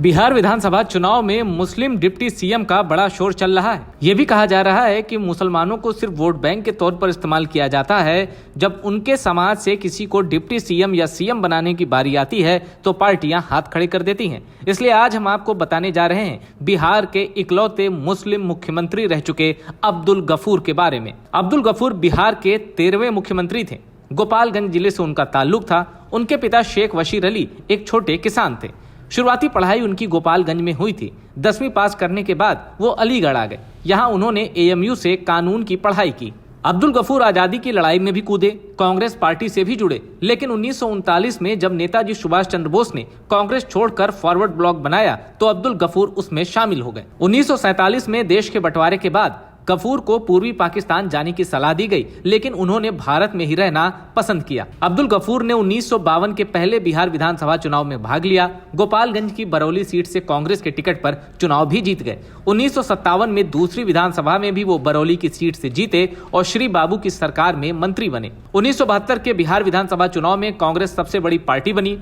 बिहार विधानसभा चुनाव में मुस्लिम deputy CM का बड़ा शोर चल रहा है। ये भी कहा जा रहा है कि मुसलमानों को सिर्फ वोट बैंक के तौर पर इस्तेमाल किया जाता है। जब उनके समाज से किसी को डिप्टी सीएम या सीएम बनाने की बारी आती है तो पार्टियां हाथ खड़े कर देती हैं। इसलिए आज हम आपको बताने जा रहे हैं बिहार के इकलौते मुस्लिम मुख्यमंत्री रह चुके अब्दुल गफूर के बारे में। अब्दुल गफूर बिहार के 13वें मुख्यमंत्री थे। गोपालगंज जिले से उनका ताल्लुक था। उनके पिता शेख बशीर अली एक छोटे किसान थे। शुरुआती पढ़ाई उनकी गोपालगंज में हुई थी। 10वीं पास करने के बाद वो अलीगढ़ आ गए। यहाँ उन्होंने एएमयू से कानून की पढ़ाई की। अब्दुल गफूर आजादी की लड़ाई में भी कूदे, कांग्रेस पार्टी से भी जुड़े। लेकिन 1939 में जब नेताजी सुभाष चंद्र बोस ने कांग्रेस छोड़कर फॉरवर्ड ब्लॉक बनाया तो अब्दुल गफूर उसमें शामिल हो गए। 1947 में देश के बंटवारे के बाद गफूर को पूर्वी पाकिस्तान जाने की सलाह दी गई, लेकिन उन्होंने भारत में ही रहना पसंद किया। अब्दुल गफूर ने 1952 के पहले बिहार विधानसभा चुनाव में भाग लिया। गोपालगंज की बरौली सीट से कांग्रेस के टिकट पर चुनाव भी जीत गए। 1957 में दूसरी विधानसभा में भी वो बरौली की सीट से जीते और श्री बाबू की सरकार में मंत्री बने। 1972 के बिहार विधानसभा चुनाव में कांग्रेस सबसे बड़ी पार्टी बनी।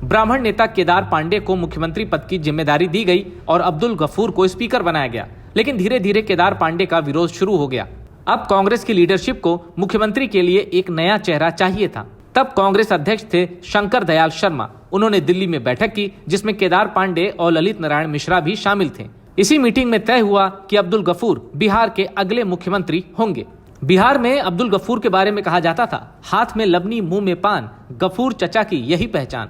ब्राह्मण नेता केदार पांडे को मुख्यमंत्री पद की जिम्मेदारी दी गई और अब्दुल गफूर को स्पीकर बनाया गया। लेकिन धीरे धीरे केदार पांडे का विरोध शुरू हो गया। अब कांग्रेस की लीडरशिप को मुख्यमंत्री के लिए एक नया चेहरा चाहिए था। तब कांग्रेस अध्यक्ष थे शंकर दयाल शर्मा। उन्होंने दिल्ली में बैठक की जिसमें केदार पांडे और ललित नारायण मिश्रा भी शामिल थे। इसी मीटिंग में तय हुआ कि अब्दुल गफूर बिहार के अगले मुख्यमंत्री होंगे। बिहार में अब्दुल गफूर के बारे में कहा जाता था, हाथ में लबनी मुंह में पान, गफूर चचा की यही पहचान।